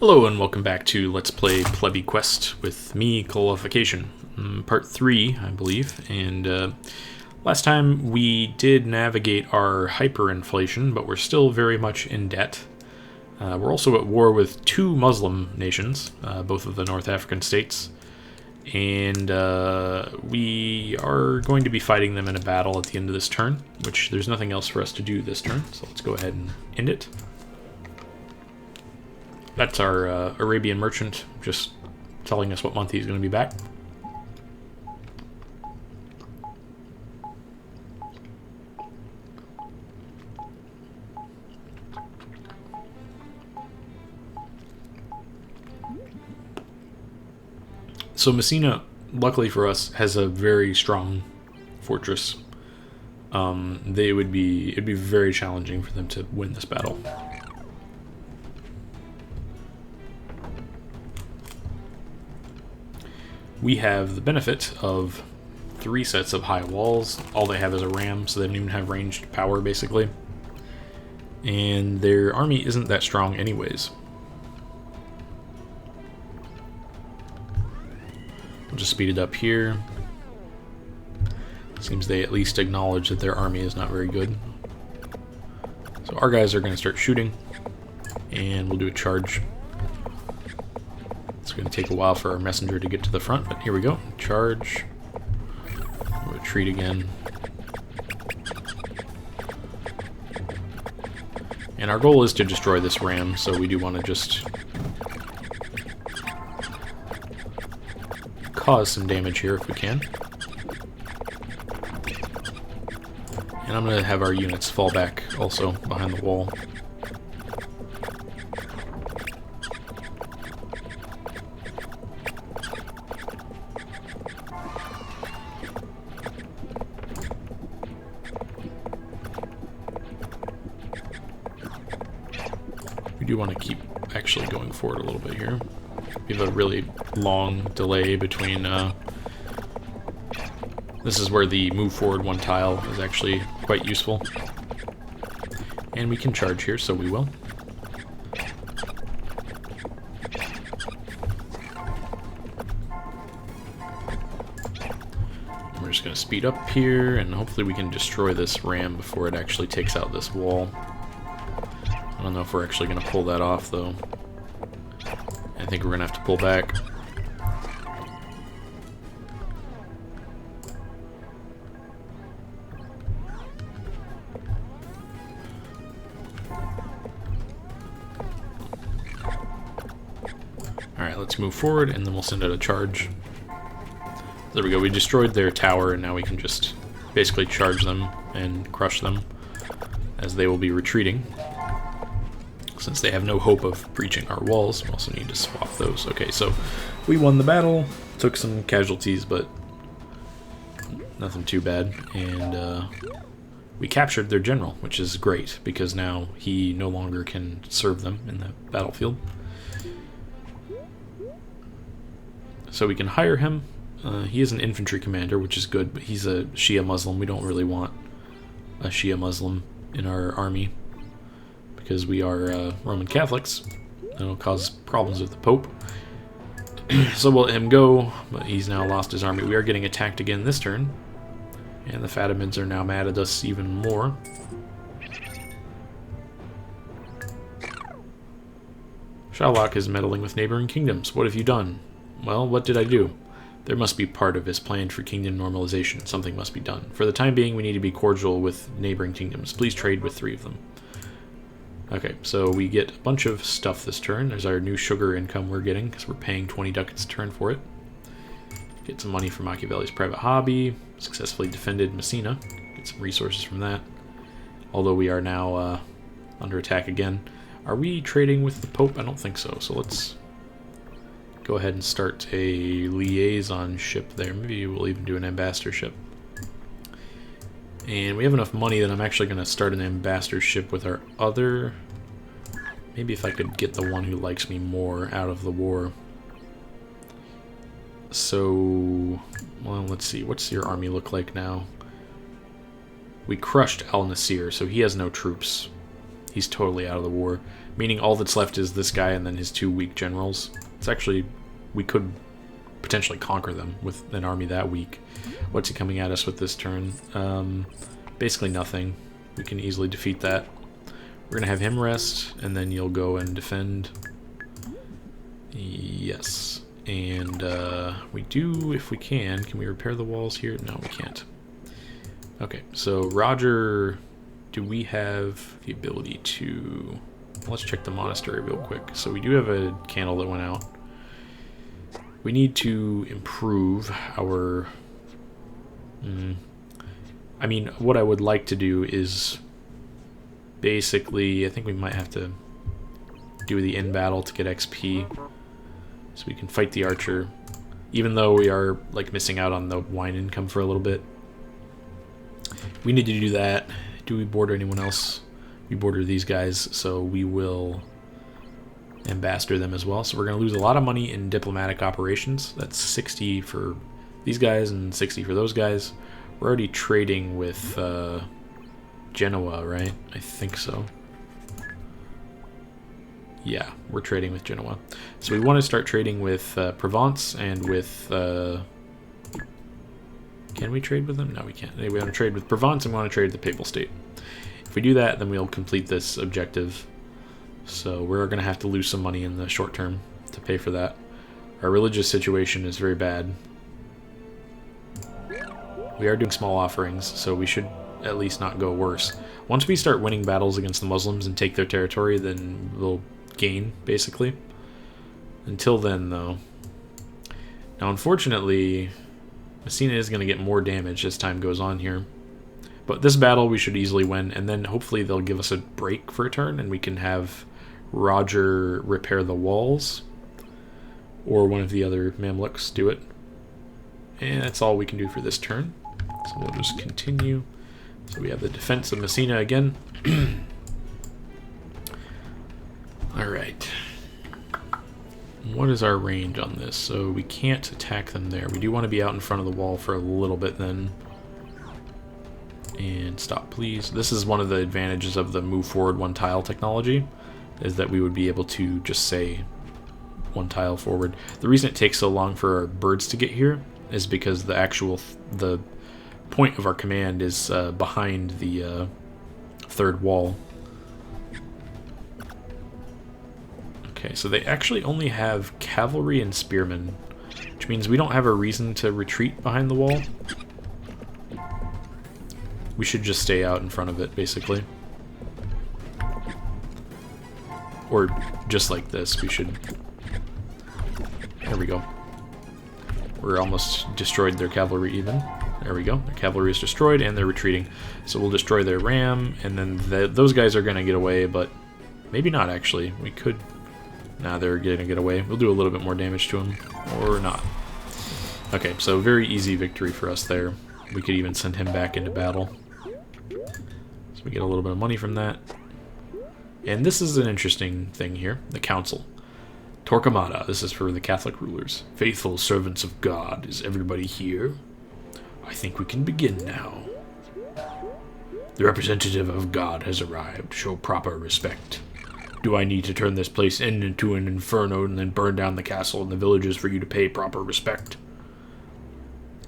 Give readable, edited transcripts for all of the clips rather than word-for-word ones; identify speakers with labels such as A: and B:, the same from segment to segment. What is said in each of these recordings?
A: Hello and welcome back to Let's Play Plebby Quest with me, Qualification, part 3, I believe. And last time we did navigate our hyperinflation, but we're still very much in debt. We're also at war with two Muslim nations, both of the North African states. And we are going to be fighting them in a battle at the end of this turn, which there's nothing else for us to do this turn, so let's go ahead and end it. That's our Arabian merchant, just telling us what month he's going to be back. So Messina, luckily for us, has a very strong fortress. It'd be very challenging for them to win this battle. We have the benefit of 3 sets of high walls. All they have is a ram, so they don't even have ranged power, basically. And their army isn't that strong anyways. We'll just speed it up here. Seems they at least acknowledge that their army is not very good. So our guys are going to start shooting, and we'll do a charge. It's going to take a while for our messenger to get to the front, but here we go. Charge. Retreat again. And our goal is to destroy this ram, so we do want to just cause some damage here if we can. And I'm going to have our units fall back also behind the wall. We do want to keep actually going forward a little bit here. We have a really long delay between... this is where the move forward one tile is actually quite useful. And we can charge here, so we will. And we're just going to speed up here, and hopefully we can destroy this ram before it actually takes out this wall. I don't know if we're actually going to pull that off, though. I think we're going to have to pull back. Alright, let's move forward, and then we'll send out a charge. There we go, we destroyed their tower, and now we can just basically charge them and crush them, as they will be retreating. Since they have no hope of breaching our walls, we also need to swap those. Okay, so we won the battle, took some casualties, but nothing too bad. And we captured their general, which is great, because now he no longer can serve them in the battlefield. So we can hire him. He is an infantry commander, which is good, but he's a Shia Muslim. We don't really want a Shia Muslim in our army, because we are Roman Catholics. It'll cause problems with the Pope. So we'll let him go, but he's now lost his army. We are getting attacked again this turn, and the Fatimids are now mad at us even more. Shalak is meddling with neighboring kingdoms. What have you done? Well, what did I do? There must be part of his plan for kingdom normalization. Something must be done. For the time being, we need to be cordial with neighboring kingdoms. Please trade with 3 of them. Okay, so we get a bunch of stuff this turn. There's our new sugar income we're getting, because we're paying 20 ducats a turn for it. Get some money from Machiavelli's private hobby. Successfully defended Messina. Get some resources from that. Although we are now under attack again. Are we trading with the Pope? I don't think so. So let's go ahead and start a liaison ship there. Maybe we'll even do an ambassadorship. And we have enough money that I'm actually going to start an ambassadorship with our other... Maybe if I could get the one who likes me more out of the war. So, well, let's see. What's your army look like now? We crushed Al Nasir, so he has no troops. He's totally out of the war. Meaning all that's left is this guy and then his 2 weak generals. It's actually... we could potentially conquer them with an army that weak. What's he coming at us with this turn? Basically nothing. We can easily defeat that. We're going to have him rest, and then you'll go and defend. Yes. And we do, if we can we repair the walls here? No, we can't. Okay, so Roger, do we have the ability to... let's check the monastery real quick. So we do have a candle that went out. We need to improve our... I mean, what I would like to do is basically, I think we might have to do the in battle to get XP, so we can fight the archer, even though we are like missing out on the wine income for a little bit. We need to do that. Do we border anyone else? We border these guys, so we will ambassador them as well. So we're going to lose a lot of money in diplomatic operations. That's 60 for these guys and 60 for those guys. We're already trading with Genoa, right? I think so. Yeah, we're trading with Genoa. So we want to start trading with Provence and with... can we trade with them? No, we can't. We want to trade with Provence and we want to trade with the Papal State. If we do that, then we'll complete this objective. So we're going to have to lose some money in the short term to pay for that. Our religious situation is very bad. We are doing small offerings, so we should at least not go worse. Once we start winning battles against the Muslims and take their territory, then we'll gain, basically. Until then, though... Now, unfortunately, Messina is going to get more damage as time goes on here. But this battle we should easily win, and then hopefully they'll give us a break for a turn, and we can have Roger repair the walls, or one of the other Mamluks do it. And that's all we can do for this turn. So we'll just continue. So we have the defense of Messina again. Alright. What is our range on this? So we can't attack them there. We do want to be out in front of the wall for a little bit then. And stop, please. This is one of the advantages of the move forward one tile technology, is that we would be able to just say one tile forward. The reason it takes so long for our birds to get here is because the actual the point of our command is behind the third wall. Okay, so they actually only have cavalry and spearmen, which means we don't have a reason to retreat behind the wall. We should just stay out in front of it, basically. Or just like this, we should... There we go. We're almost destroyed their cavalry even. There we go. Their cavalry is destroyed and they're retreating. So we'll destroy their ram, and then those guys are going to get away, but maybe not actually. We could... Nah, they're going to get away. We'll do a little bit more damage to them, or not. Okay, so very easy victory for us there. We could even send him back into battle. So we get a little bit of money from that. And this is an interesting thing here. The council. Torquemada. This is for the Catholic rulers. Faithful servants of God. Is everybody here? I think we can begin now. The representative of God has arrived. Show proper respect. Do I need to turn this place into an inferno and then burn down the castle and the villages for you to pay proper respect?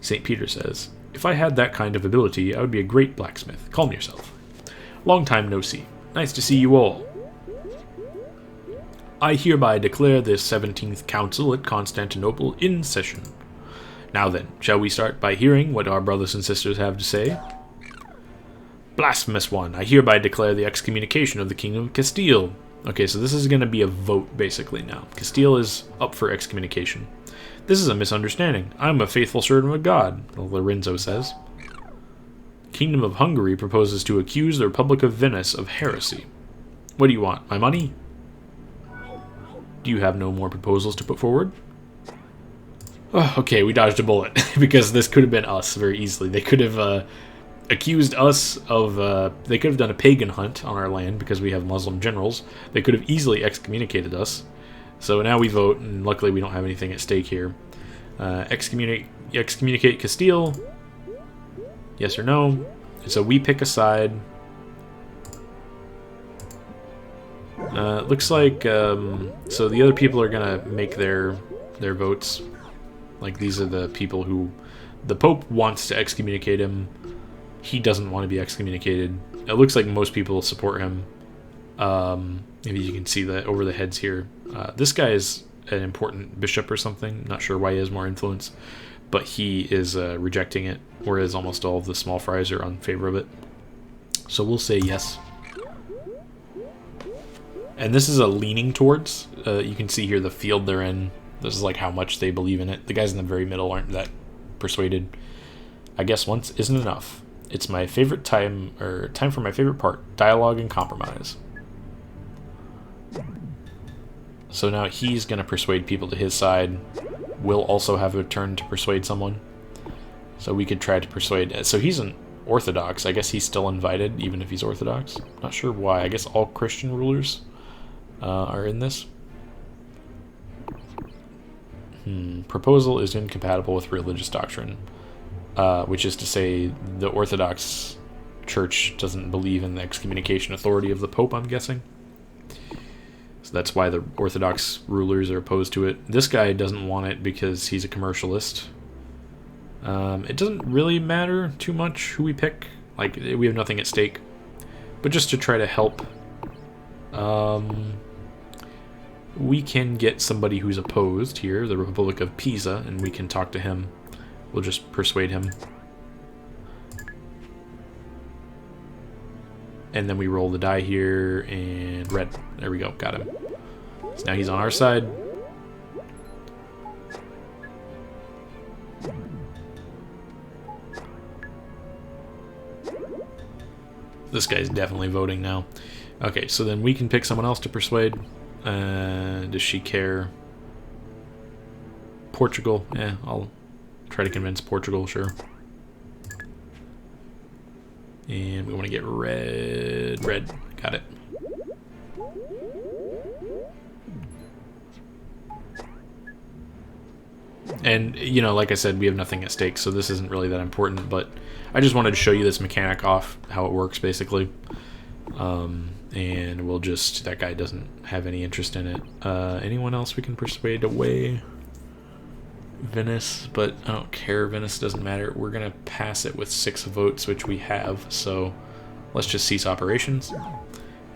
A: St. Peter says, if I had that kind of ability, I would be a great blacksmith. Calm yourself. Long time no see. Nice to see you all. I hereby declare this 17th Council at Constantinople in session. Now then, shall we start by hearing what our brothers and sisters have to say? Blasphemous one, I hereby declare the excommunication of the Kingdom of Castile. Okay, so this is going to be a vote, basically, now. Castile is up for excommunication. This is a misunderstanding. I'm a faithful servant of God, Lorenzo says. Kingdom of Hungary proposes to accuse the Republic of Venice of heresy. What do you want, my money? Do you have no more proposals to put forward? Oh, okay, we dodged a bullet, because this could have been us very easily. They could have accused us of... they could have done a pagan hunt on our land, because we have Muslim generals. They could have easily excommunicated us. So now we vote, and luckily we don't have anything at stake here. Excommunicate Castile. Yes or no? So we pick a side. Looks like so the other people are gonna make their votes. Like these are the people who the Pope wants to excommunicate him. He doesn't want to be excommunicated. It looks like most people support him. Maybe you can see that over the heads here. This guy is an important bishop or something. Not sure why he has more influence, but he is rejecting it, whereas almost all of the small fries are in favor of it. So we'll say yes. And this is a leaning towards. You can see here the field they're in. This is like how much they believe in it. The guys in the very middle aren't that persuaded. I guess once isn't enough. It's my favorite time, or time for my favorite part, dialogue and compromise. So now he's going to persuade people to his side. We'll also have a turn to persuade someone. So we could try to persuade... So he's an Orthodox. I guess he's still invited, even if he's Orthodox. Not sure why. I guess all Christian rulers are in this. Proposal is incompatible with religious doctrine. Which is to say the Orthodox Church doesn't believe in the excommunication authority of the Pope, I'm guessing. So that's why the Orthodox rulers are opposed to it. This guy doesn't want it because he's a commercialist. It doesn't really matter too much who we pick. Like, we have nothing at stake. But just to try to help, we can get somebody who's opposed here, the Republic of Pisa, and we can talk to him. We'll just persuade him. And then we roll the die here, and red. There we go, got him. So now he's on our side. This guy's definitely voting now. Okay, so then we can pick someone else to persuade. Does she care? Portugal? Yeah, I'll try to convince Portugal, sure. And we want to get red. Red. Got it. And, you know, like I said, we have nothing at stake, so this isn't really that important, but I just wanted to show you this mechanic off, how it works, basically. And we'll just... That guy doesn't have any interest in it. Anyone else we can persuade away? Venice, but I don't care. Venice doesn't matter. We're going to pass it with 6 votes, which we have, so let's just cease operations.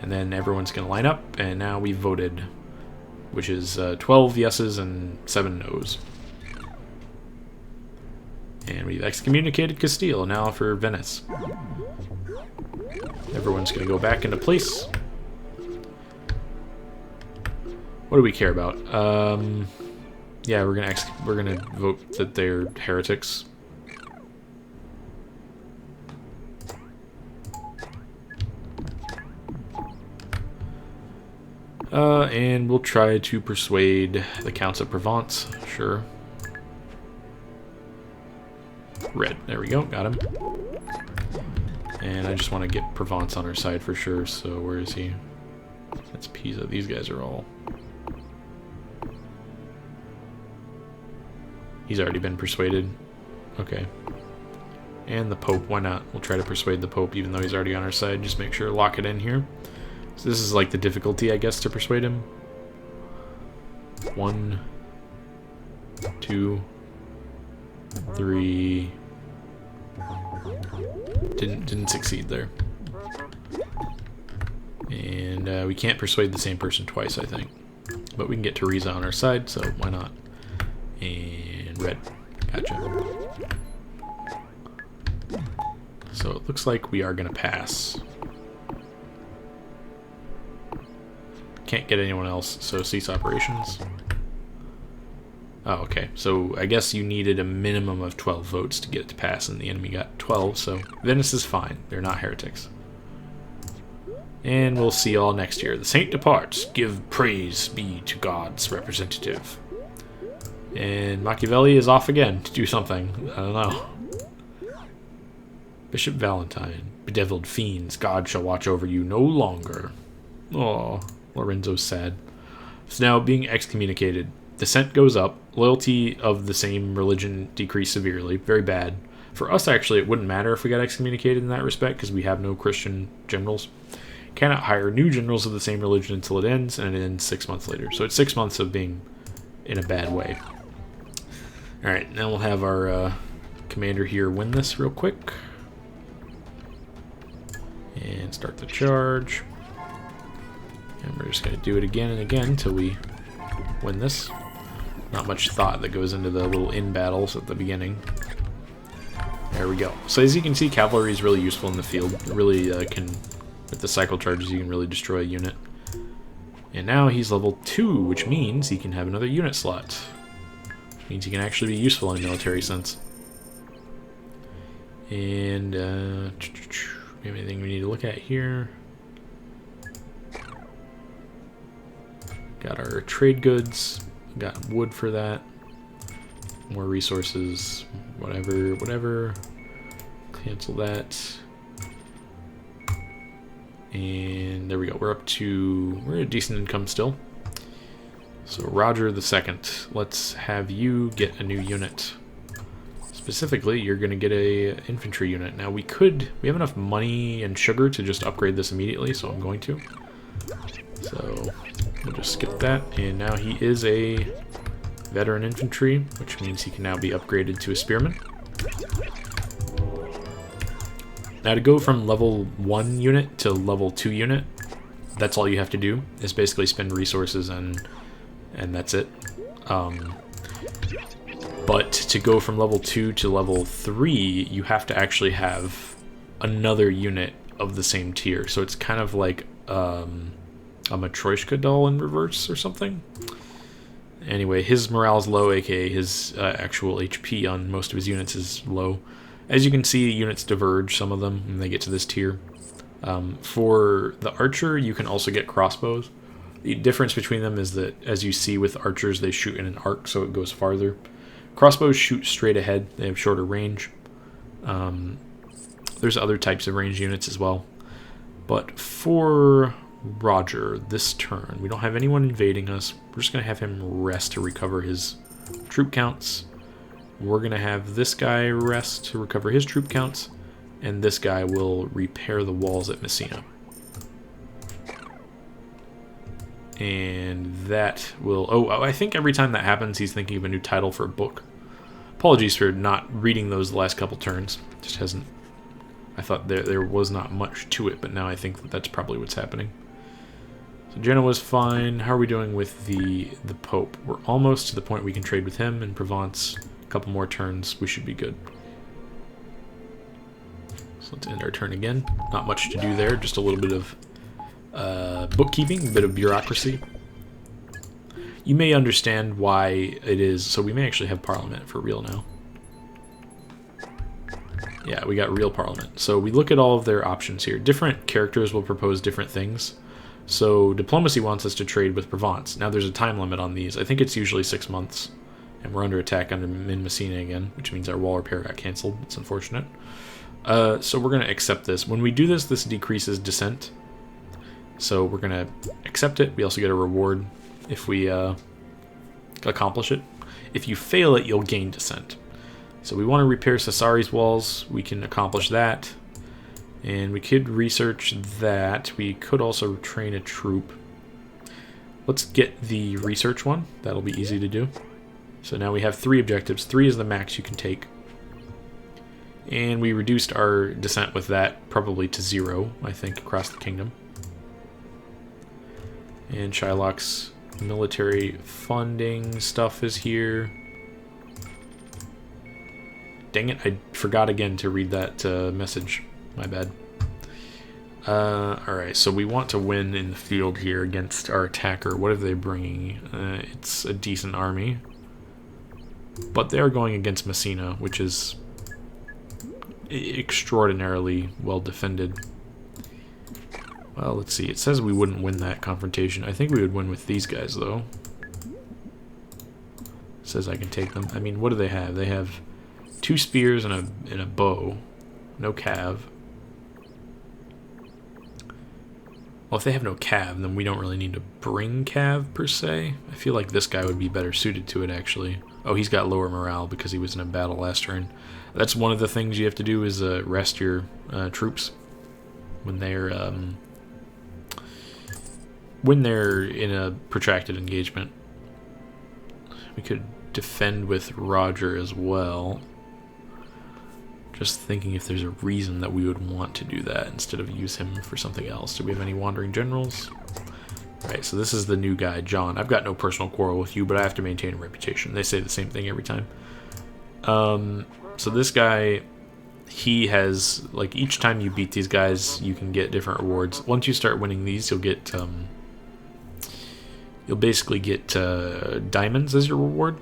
A: And then everyone's going to line up, and now we voted, which is 12 yeses and 7 noes. And we've excommunicated Castile. Now for Venice. Everyone's going to go back into place. What do we care about? Yeah, we're gonna vote that they're heretics. And we'll try to persuade the Counts of Provence. Sure. Red. There we go. Got him. And I just want to get Provence on our side for sure. So where is he? That's Pisa. These guys are all... He's already been persuaded. Okay. And the Pope, why not? We'll try to persuade the Pope even though he's already on our side. Just make sure, lock it in here. So this is like the difficulty, I guess, to persuade him. 1, 2, 3. Didn't succeed there. And we can't persuade the same person twice, I think. But we can get Teresa on our side, so why not? And red. Gotcha. So it looks like we are going to pass. Can't get anyone else, so cease operations. Oh, okay. So I guess you needed a minimum of 12 votes to get it to pass, and the enemy got 12, so Venice is fine. They're not heretics. And we'll see y'all next year. The saint departs. Give praise be to God's representative. And Machiavelli is off again to do something. I don't know. Bishop Valentine. Bedeviled fiends, God shall watch over you no longer. Oh, Lorenzo's sad. So now being excommunicated. Dissent goes up. Loyalty of the same religion decreased severely. Very bad. For us, actually, it wouldn't matter if we got excommunicated in that respect because we have no Christian generals. Cannot hire new generals of the same religion until it ends, and it ends 6 months later. So it's 6 months of being in a bad way. Alright, now we'll have our commander here win this real quick. And start the charge. And we're just going to do it again and again until we win this. Not much thought that goes into the little in battles at the beginning. There we go. So as you can see, cavalry is really useful in the field. It really can, with the cycle charges, you can really destroy a unit. And now he's level 2, which means he can have another unit slot. Which means he can actually be useful in a military sense. And, we have anything we need to look at here? Got our trade goods. Got wood for that. More resources. Whatever. Cancel that. And there we go. We're at a decent income still. So Roger the Second, let's have you get a new unit. Specifically, you're going to get a infantry unit. Now we have enough money and sugar to just upgrade this immediately, so I'm going to. So we'll just skip that, and now he is a veteran infantry, which means he can now be upgraded to a spearman. Now to go from level 1 unit to level 2 unit, that's all you have to do, is basically spend resources and that's it. But to go from level 2 to level 3, you have to actually have another unit of the same tier. So it's kind of like a Matryoshka doll in reverse or something. Anyway, his morale is low, aka his actual HP on most of his units is low. As you can see, units diverge, some of them, when they get to this tier. For the archer, you can also get crossbows. The difference between them is that, as you see with archers, they shoot in an arc, so it goes farther. Crossbows shoot straight ahead, they have shorter range. There's other types of ranged units as well. But for Roger, this turn, we don't have anyone invading us. We're just going to have him rest to recover his troop counts. We're going to have this guy rest to recover his troop counts. And this guy will repair the walls at Messina. And that will... Oh, I think every time that happens, he's thinking of a new title for a book. Apologies for not reading those the last couple turns. Just hasn't... I thought there was not much to it, but now I think that's probably what's happening. So Genoa's fine. How are we doing with the Pope? We're almost to the point we can trade with him in Provence. A couple more turns, we should be good. So let's end our turn again. Not much to do there, just a little bit of bookkeeping, a bit of bureaucracy. You may understand why it is... So we may actually have Parliament for real now. Yeah, we got real Parliament. So we look at all of their options here. Different characters will propose different things. So Diplomacy wants us to trade with Provence. Now there's a time limit on these. I think it's usually 6 months. And we're under attack in Messina again, which means our wall repair got cancelled. It's unfortunate. So we're going to accept this. When we do this, this decreases dissent. So we're going to accept it. We also get a reward if we accomplish it. If you fail it, you'll gain dissent. So we want to repair Sassari's walls. We can accomplish that. And we could research that. We could also train a troop. Let's get the research one. That'll be easy to do. So now we have 3 objectives. 3 is the max you can take. And we reduced our dissent with that probably to 0, I think, across the kingdom. And Shylock's military funding stuff is here. Dang it, I forgot again to read that message. My bad. Alright, so we want to win in the field here against our attacker. What are they bringing? It's a decent army. But they are going against Messina, which is extraordinarily well defended. Well, let's see. It says we wouldn't win that confrontation. I think we would win with these guys, though. It says I can take them. I mean, what do they have? They have 2 spears and a bow. No cav. Well, if they have no cav, then we don't really need to bring cav, per se. I feel like this guy would be better suited to it, actually. Oh, he's got lower morale because he was in a battle last turn. That's one of the things you have to do is rest your troops when they're when they're in a protracted engagement. We could defend with Roger as well. Just thinking if there's a reason that we would want to do that instead of use him for something else. Do we have any wandering generals? Right, so this is the new guy, John. I've got no personal quarrel with you, but I have to maintain a reputation. They say the same thing every time. So this guy, he has, like, each time you beat these guys, you can get different rewards. Once you start winning these, you'll get, you'll basically get diamonds as your reward,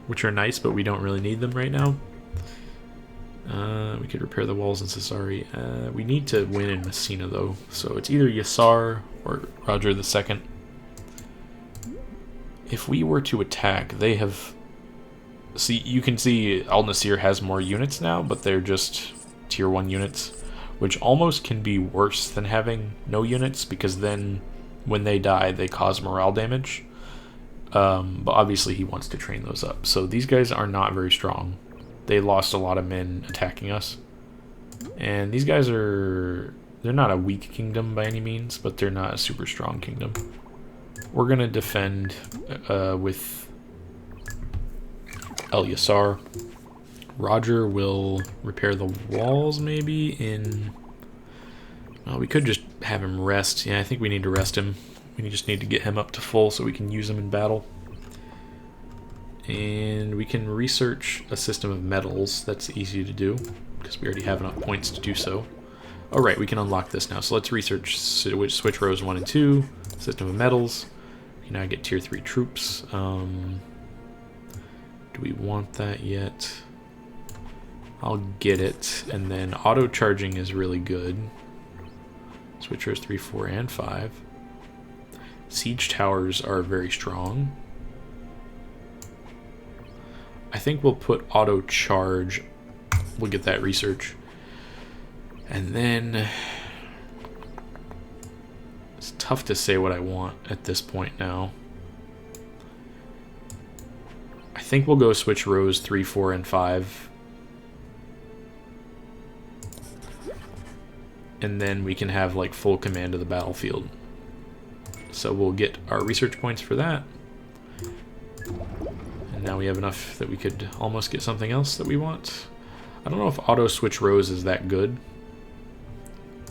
A: which are nice, but we don't really need them right now. We could repair the walls in Cesari. We need to win in Messina, though. So it's either Yassar or Roger II. If we were to attack, they have... See, you can see Al Nasir has more units now, but they're just tier 1 units, which almost can be worse than having no units, because then when they die, they cause morale damage. But obviously he wants to train those up. So these guys are not very strong. They lost a lot of men attacking us. And these guys are... They're not a weak kingdom by any means, but they're not a super strong kingdom. We're going to defend with El Yassar. Roger will repair the walls maybe in... Well, we could just have him rest. Yeah, I think we need to rest him. We just need to get him up to full so we can use him in battle. And we can research a system of metals. That's easy to do, because we already have enough points to do so. Oh, right, we can unlock this now. So let's research switch rows 1 and 2, system of metals. We can now get tier 3 troops. Do we want that yet? I'll get it. And then auto charging is really good. Switch rows 3, 4, and 5. Siege towers are very strong. I think we'll put auto charge. We'll get that research. And then it's tough to say what I want at this point now. I think we'll go switch rows 3, 4, and 5. And then we can have like full command of the battlefield. So we'll get our research points for that. And now we have enough that we could almost get something else that we want. I don't know if auto switch rows is that good.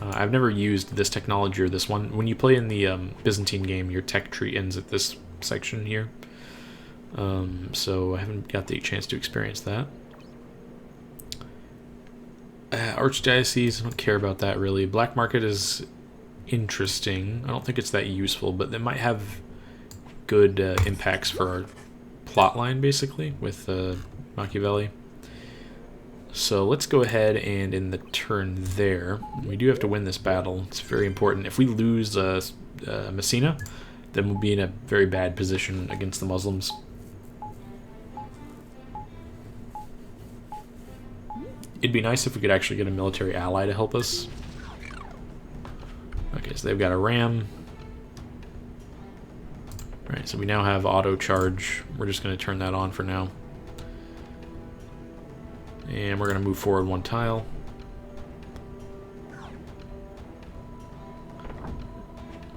A: I've never used this technology or this one. When you play in the Byzantine game, your tech tree ends at this section here. So I haven't got the chance to experience that. Archdiocese, I don't care about that really. Black market is interesting. I don't think it's that useful, but they might have good impacts for our plotline, basically, with Machiavelli. So let's go ahead and in the turn there, we do have to win this battle. It's very important. If we lose Messina, then we'll be in a very bad position against the Muslims. It'd be nice if we could actually get a military ally to help us. Okay, so they've got a ram. Alright, so we now have auto charge. We're just going to turn that on for now. And we're going to move forward 1 tile.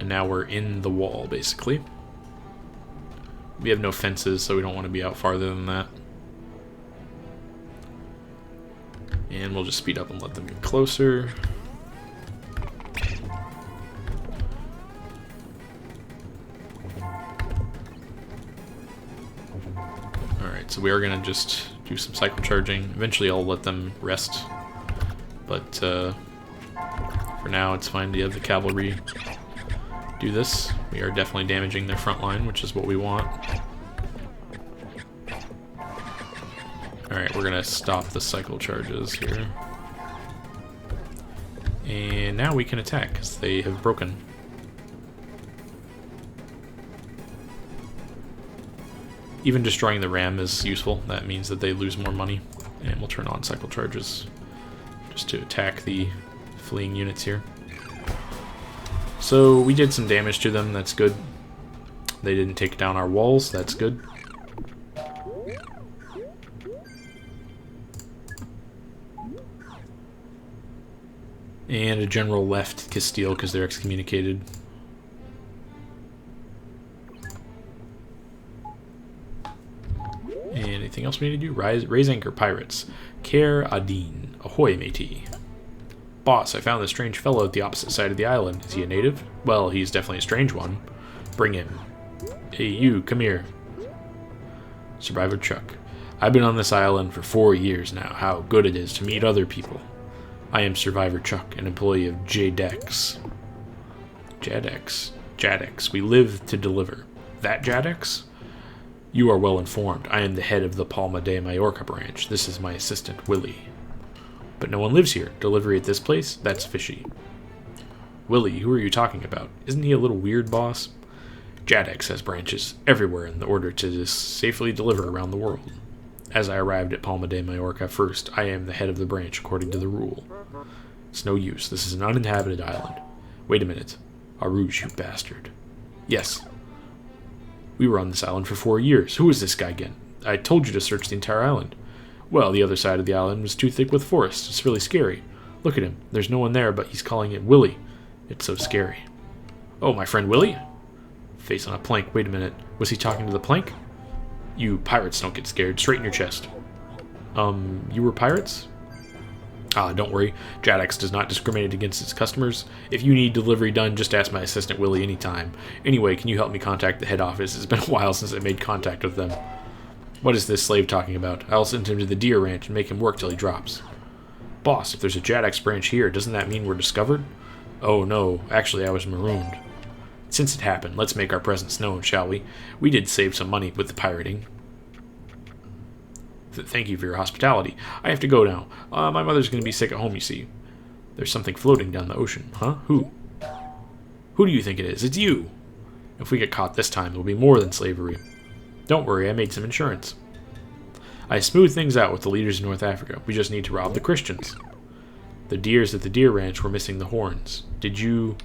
A: And now we're in the wall, basically. We have no fences, so we don't want to be out farther than that. And we'll just speed up and let them get closer. Alright, so we are going to just do some cycle charging. Eventually I'll let them rest. But for now it's fine to have the cavalry do this. We are definitely damaging their front line, which is what we want. Alright, we're going to stop the cycle charges here. And now we can attack, because they have broken. Even destroying the ram is useful. That means that they lose more money. And we'll turn on cycle charges just to attack the fleeing units here. So we did some damage to them, that's good. They didn't take down our walls, that's good. And a general left Castile because they're excommunicated. Anything else we need to do? Raise anchor, pirates. Care Adin. Ahoy, matey. Boss, I found this strange fellow at the opposite side of the island. Is he a native? Well, he's definitely a strange one. Bring him. Hey, you, come here. Survivor Chuck. I've been on this island for 4 years now. How good it is to meet other people. I am Survivor Chuck, an employee of Jadex. Jadex. We live to deliver. That Jadex? You are well informed. I am the head of the Palma de Mallorca branch. This is my assistant, Willie. But no one lives here. Delivery at this place? That's fishy. Willie, who are you talking about? Isn't he a little weird, boss? Jadex has branches everywhere in order to safely deliver around the world. As I arrived at Palma de Mallorca first, I am the head of the branch according to the rule. It's no use. This is an uninhabited island. Wait a minute. Arouge, you bastard. Yes. We were on this island for 4 years. Who is this guy again? I told you to search the entire island. Well, the other side of the island was too thick with forest. It's really scary. Look at him. There's no one there, but he's calling it Willie. It's so scary. Oh, my friend Willie? Face on a plank. Wait a minute. Was he talking to the plank? You pirates don't get scared. Straighten your chest. You were pirates? Don't worry. Jadex does not discriminate against its customers. If you need delivery done, just ask my assistant Willie anytime. Anyway, can you help me contact the head office? It's been a while since I made contact with them. What is this slave talking about? I'll send him to the deer ranch and make him work till he drops. Boss, if there's a Jadex branch here, doesn't that mean we're discovered? Oh no, actually I was marooned. Since it happened, let's make our presence known, shall we? We did save some money with the pirating. Thank you for your hospitality. I have to go now. My mother's going to be sick at home, you see. There's something floating down the ocean. Huh? Who? Who do you think it is? It's you! If we get caught this time, it'll be more than slavery. Don't worry, I made some insurance. I smoothed things out with the leaders in North Africa. We just need to rob the Christians. The deers at the deer ranch were missing the horns. Did you...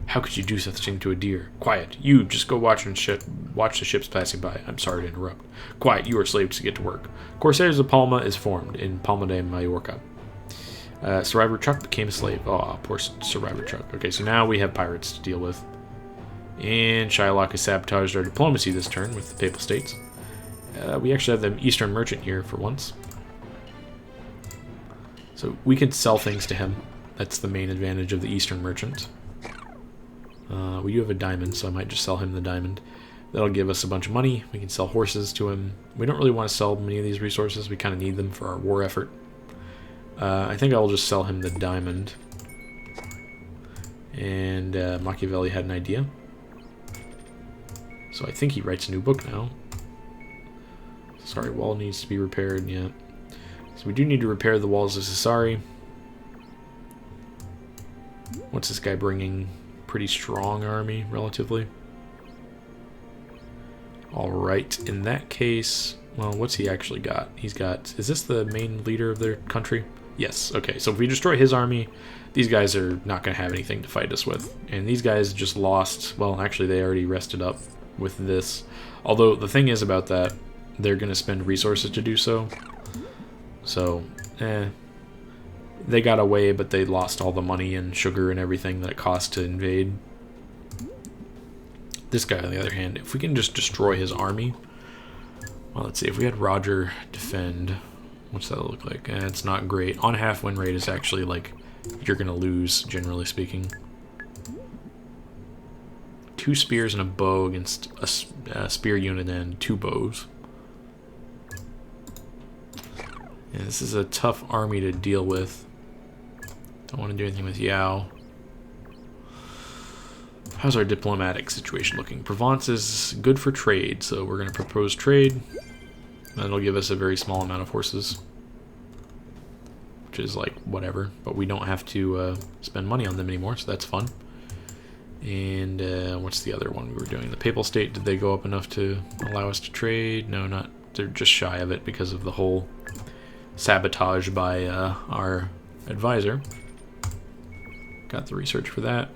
A: How could you do such a thing to a deer? Quiet. You, just go watch the ships passing by. I'm sorry to interrupt. Quiet, you are slaves to get to work. Corsairs of Palma is formed in Palma de Mallorca. Survivor Chuck became a slave. Oh, poor Survivor Chuck. Okay, so now we have pirates to deal with. And Shylock has sabotaged our diplomacy this turn with the Papal States. We actually have the Eastern Merchant here for once. So we can sell things to him. That's the main advantage of the Eastern Merchant. We do have a diamond, so I might just sell him the diamond. That'll give us a bunch of money. We can sell horses to him. We don't really want to sell many of these resources. We kind of need them for our war effort. I think I'll just sell him the diamond. And Machiavelli had an idea. So I think he writes a new book now. Sorry, wall needs to be repaired, yeah. So we do need to repair the walls of Sassari. What's this guy bringing? Pretty strong army, relatively. Alright, in that case, well, what's he actually got? He's got, is this the main leader of their country? Yes, okay, so if we destroy his army, these guys are not going to have anything to fight us with. And these guys just lost, well, actually they already rested up with this. Although, the thing is about that, they're going to spend resources to do so. So, they got away, but they lost all the money and sugar and everything that it cost to invade. This guy, on the other hand, if we can just destroy his army... Well, let's see, if we had Roger defend... What's that look like? It's not great. On half win rate is actually, like, you're going to lose, generally speaking. 2 spears and a bow against a spear unit and 2 bows. Yeah, this is a tough army to deal with. Don't want to do anything with Yao. How's our diplomatic situation looking? Provence is good for trade, so we're going to propose trade. That'll give us a very small amount of horses. Which is like, whatever. But we don't have to spend money on them anymore, so that's fun. And what's the other one we were doing? The Papal State, did they go up enough to allow us to trade? No, not. They're just shy of it because of the whole sabotage by our advisor. Got the research for that.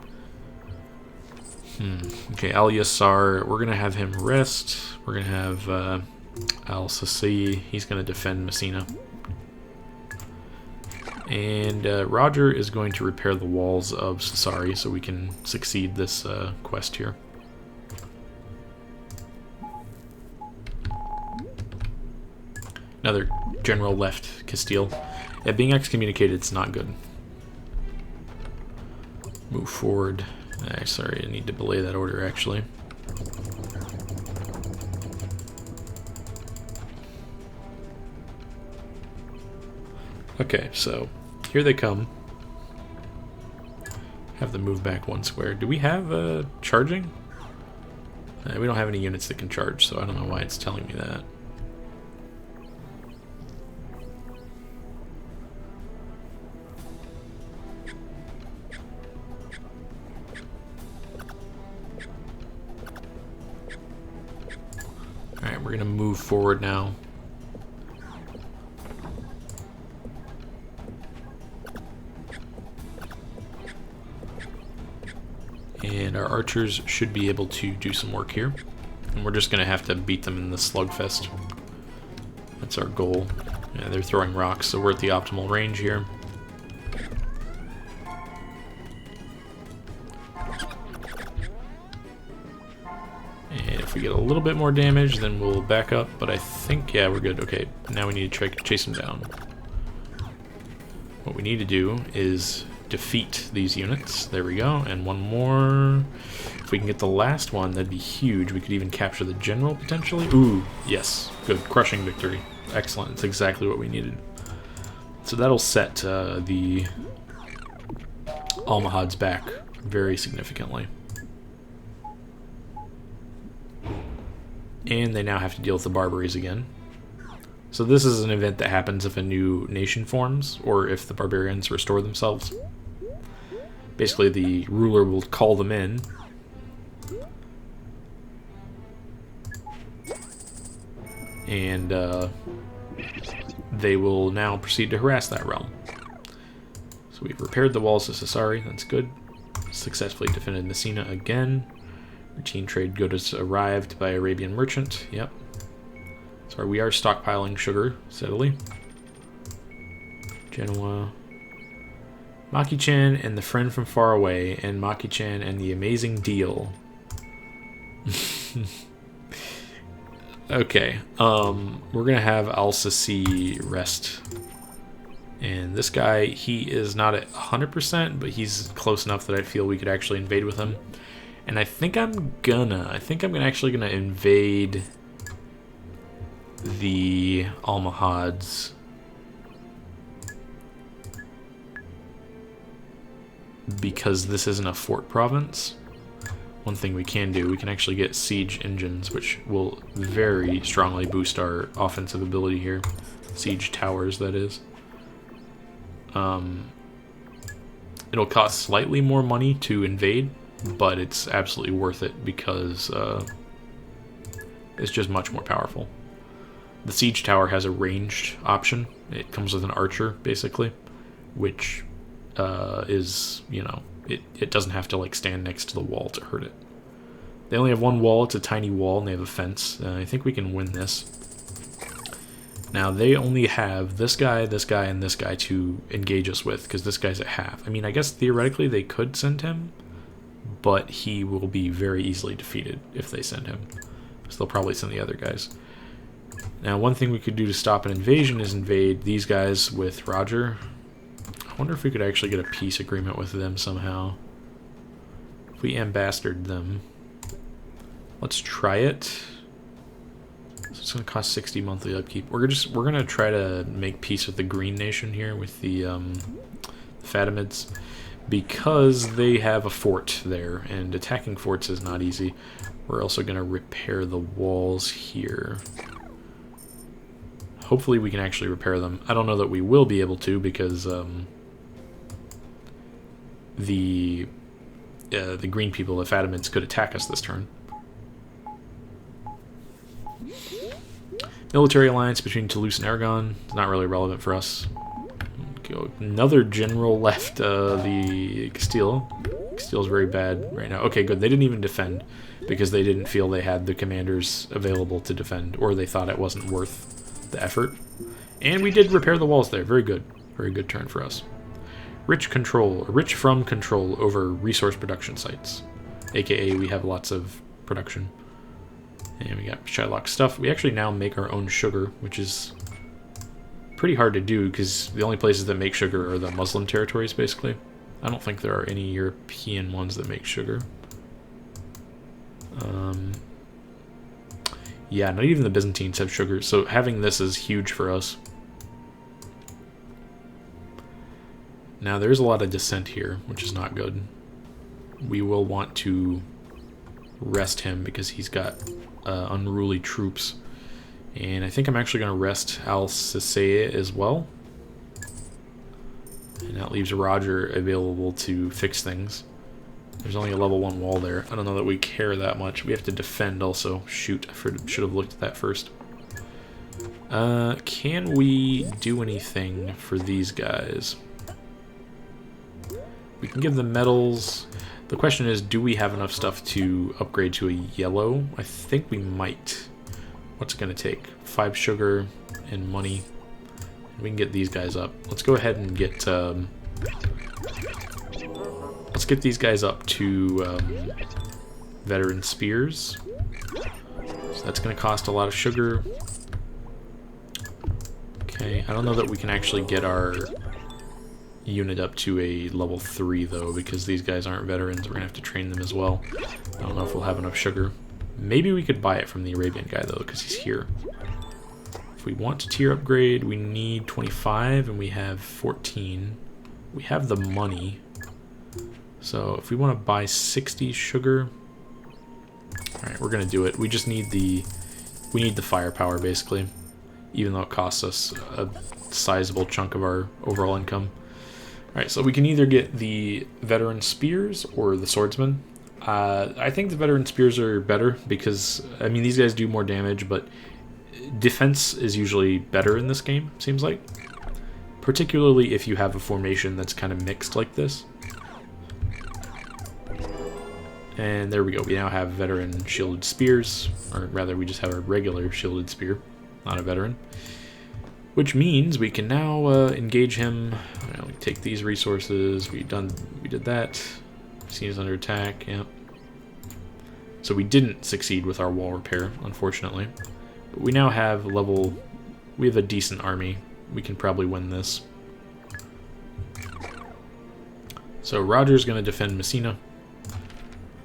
A: Okay, Al Yassar, we're going to have him rest. We're going to have Al Sassi, he's going to defend Messina. And Roger is going to repair the walls of Sassari so we can succeed this quest here. Another general left Castile. Yeah, being excommunicated is not good. Move forward. Sorry, I need to belay that order, actually. Okay, so here they come. Have them move back 1 square. Do we have charging? We don't have any units that can charge, so I don't know why it's telling me that. Alright, we're going to move forward now. And our archers should be able to do some work here. And we're just going to have to beat them in the slugfest. That's our goal. Yeah, they're throwing rocks, so we're at the optimal range here. And if we get a little bit more damage, then we'll back up. But I think, yeah, we're good. Okay, now we need to try to chase them down. What we need to do is defeat these units. There we go. And one more. If we can get the last one, that'd be huge. We could even capture the general, potentially. Ooh, yes. Good. Crushing victory. Excellent. It's exactly what we needed. So that'll set the Almohads back very significantly. And they now have to deal with the Barbaries again. So this is an event that happens if a new nation forms, or if the barbarians restore themselves. Basically, the ruler will call them in. And they will now proceed to harass that realm. So we've repaired the walls of Sassari, that's good. Successfully defended Messina again. Routine trade goods arrived by Arabian merchant, yep. Sorry, we are stockpiling sugar steadily. Genoa. Maki-chan and the friend from far away, and Maki-chan and the amazing deal. Okay, we're gonna have Al-Sisi rest. And this guy, he is not at 100%, but he's close enough that I feel we could actually invade with him. And I think I'm actually gonna invade the Almohads because this isn't a fort province. One thing we can do, we can actually get siege engines, which will very strongly boost our offensive ability here. Siege towers, that is. It'll cost slightly more money to invade, but it's absolutely worth it because it's just much more powerful. The siege tower has a ranged option. It comes with an archer, basically, which is, you know, it doesn't have to like stand next to the wall to hurt it. They only have one wall. It's a tiny wall, and they have a fence. I think we can win this. Now, they only have this guy, and this guy to engage us with, because this guy's at half. I mean, I guess theoretically they could send him, but he will be very easily defeated if they send him. So they'll probably send the other guys. Now, one thing we could do to stop an invasion is invade these guys with Roger. I wonder if we could actually get a peace agreement with them somehow. If we ambassaded them. Let's try it. So it's going to cost 60 monthly upkeep. We're going to try to make peace with the Green Nation here, with the Fatimids, because they have a fort there, and attacking forts is not easy. We're also going to repair the walls here. Hopefully we can actually repair them. I don't know that we will be able to, because the green people, the Fatimids, could attack us this turn. Military alliance between Toulouse and Aragon is not really relevant for us. Another general left the Castile. Castile's very bad right now. Okay, good. They didn't even defend because they didn't feel they had the commanders available to defend, or they thought it wasn't worth the effort. And we did repair the walls there. Very good. Very good turn for us. Rich from control over resource production sites. AKA, we have lots of production. And we got Shylock stuff. We actually now make our own sugar, which is pretty hard to do because the only places that make sugar are the Muslim territories, basically. I don't think there are any European ones that make sugar. Yeah, not even the Byzantines have sugar, so having this is huge for us. Now, there's a lot of dissent here, which is not good. We will want to rest him because he's got unruly troops. And I think I'm actually going to rest Al-Sisay as well. And that leaves Roger available to fix things. There's only a level 1 wall there. I don't know that we care that much. We have to defend also. Shoot, I should have looked at that first. Can we do anything for these guys? We can give them medals. The question is, do we have enough stuff to upgrade to a yellow? I think we might. What's it going to take? 5 sugar and money. We can get these guys up. Let's go ahead and get... let's get these guys up to veteran spears. So that's going to cost a lot of sugar. Okay, I don't know that we can actually get our unit up to a level 3 though, because these guys aren't veterans. We're gonna have to train them as well. I don't know if we'll have enough sugar. Maybe we could buy it from the Arabian guy though, because he's here. If we want to tier upgrade, we need 25 and we have 14. We have the money. So if we want to buy 60 sugar, alright, we're gonna do it. We just need the firepower basically, even though it costs us a sizable chunk of our overall income. Alright, so we can either get the veteran spears or the swordsman. I think the veteran spears are better because, I mean, these guys do more damage, but defense is usually better in this game, seems like. Particularly if you have a formation that's kind of mixed like this. And there we go, we now have veteran shielded spears, or rather we just have a regular shielded spear, not a veteran. Which means we can now engage him. We take these resources. We did that. Scene is under attack. Yeah. So we didn't succeed with our wall repair, unfortunately. But we now have we have a decent army. We can probably win this. So Roger's going to defend Messina.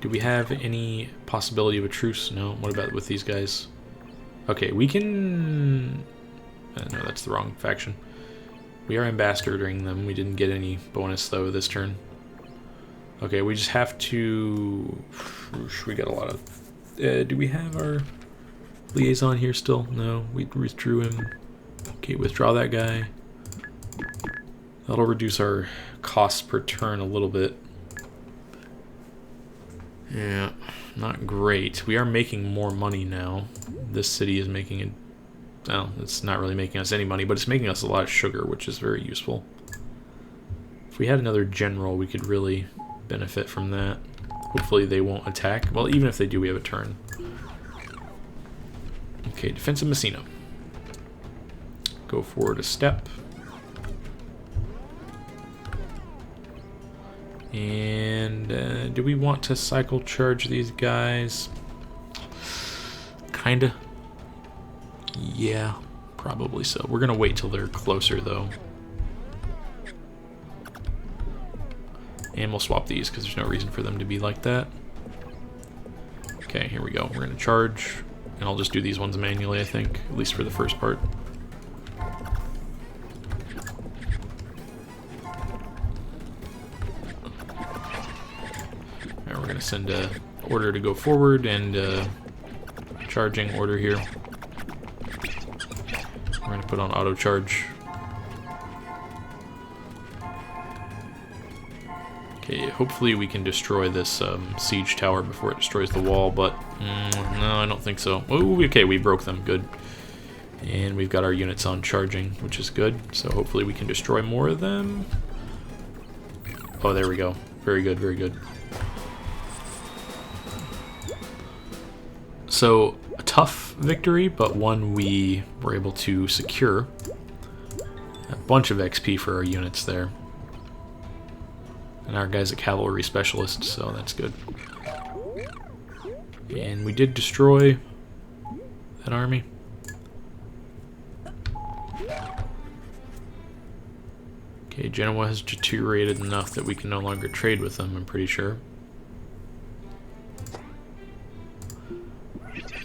A: Do we have any possibility of a truce? No. What about with these guys? Okay, we can... no, that's the wrong faction. We are ambassadoring them. We didn't get any bonus, though, this turn. Okay, we just have to... We got a lot of... do we have our liaison here still? No, we withdrew him. Okay, withdraw that guy. That'll reduce our costs per turn a little bit. Yeah, not great. We are making more money now. This city is making it... Well, it's not really making us any money, but it's making us a lot of sugar, which is very useful. If we had another general, we could really benefit from that. Hopefully they won't attack. Well, even if they do, we have a turn. Okay, defensive Messina. Go forward a step. And do we want to cycle charge these guys? Kinda. Yeah, probably so. We're gonna wait till they're closer though. And we'll swap these because there's no reason for them to be like that. Okay, here we go. We're gonna charge, and I'll just do these ones manually, I think, at least for the first part. Alright, we're gonna send a order to go forward and charging order here. We're going to put on auto charge. Okay, hopefully we can destroy this siege tower before it destroys the wall, but no, I don't think so. Ooh, okay, we broke them, good. And we've got our units on charging, which is good, so hopefully we can destroy more of them. Oh, there we go. Very good, very good. So, a tough victory, but one we were able to secure. A bunch of XP for our units there. And our guy's a cavalry specialist, so that's good. And we did destroy that army. Okay, Genoa has deteriorated enough that we can no longer trade with them, I'm pretty sure.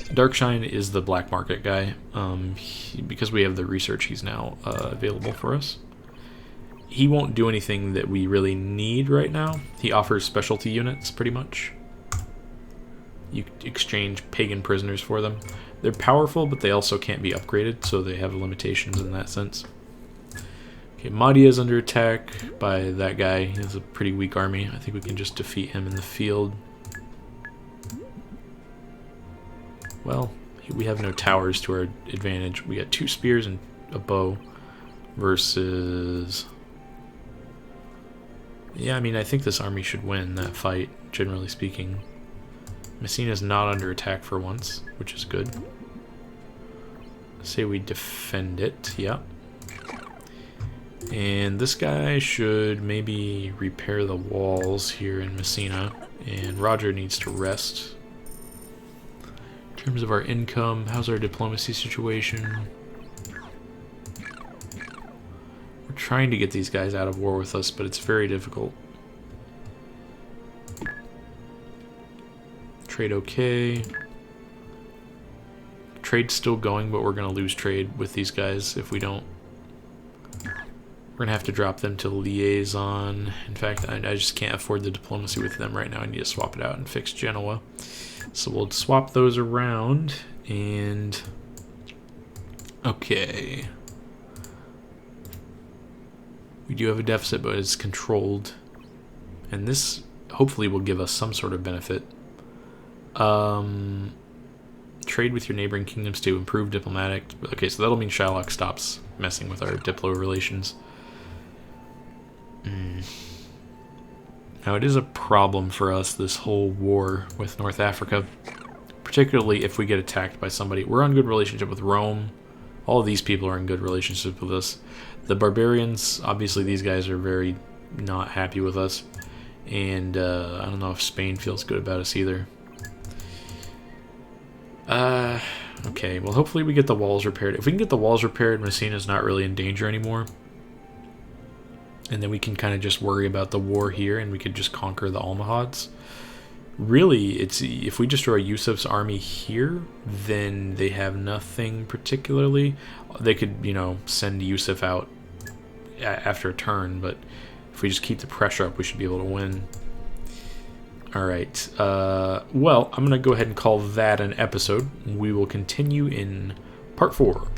A: Darkshine is the black market guy. Because we have the research, he's now available for us. He won't do anything that we really need right now. He offers specialty units, pretty much. You exchange pagan prisoners for them. They're powerful, but they also can't be upgraded, so they have limitations in that sense. Okay, Mahdia is under attack by that guy. He has a pretty weak army. I think we can just defeat him in the field. Well, we have no towers to our advantage. We got 2 spears and a bow versus... Yeah, I mean, I think this army should win that fight, generally speaking. Messina's not under attack for once, which is good. Say we defend it, yeah. And this guy should maybe repair the walls here in Messina, and Roger needs to rest. In terms of our income, how's our diplomacy situation? We're trying to get these guys out of war with us, but it's very difficult. Trade okay. Trade's still going, but we're going to lose trade with these guys if we don't. We're going to have to drop them to liaison. In fact, I just can't afford the diplomacy with them right now. I need to swap it out and fix Genoa. So we'll swap those around, and... Okay. We do have a deficit, but it's controlled. And this hopefully will give us some sort of benefit. Trade with your neighboring kingdoms to improve diplomatic. Okay, so that'll mean Shylock stops messing with our diplo relations. Now, it is a problem for us, this whole war with North Africa, particularly if we get attacked by somebody. We're on good relationship with Rome. All of these people are in good relationship with us. The barbarians, obviously these guys are very not happy with us. And I don't know if Spain feels good about us either. Okay, well hopefully we get the walls repaired. If we can get the walls repaired, Messina's not really in danger anymore. And then we can kind of just worry about the war here, and we could just conquer the Almohads. Really, it's if we destroy Yusuf's army here, then they have nothing particularly. They could, you know, send Yusuf out after a turn, but if we just keep the pressure up, we should be able to win. Alright, well, I'm going to go ahead and call that an episode. We will continue in part 4.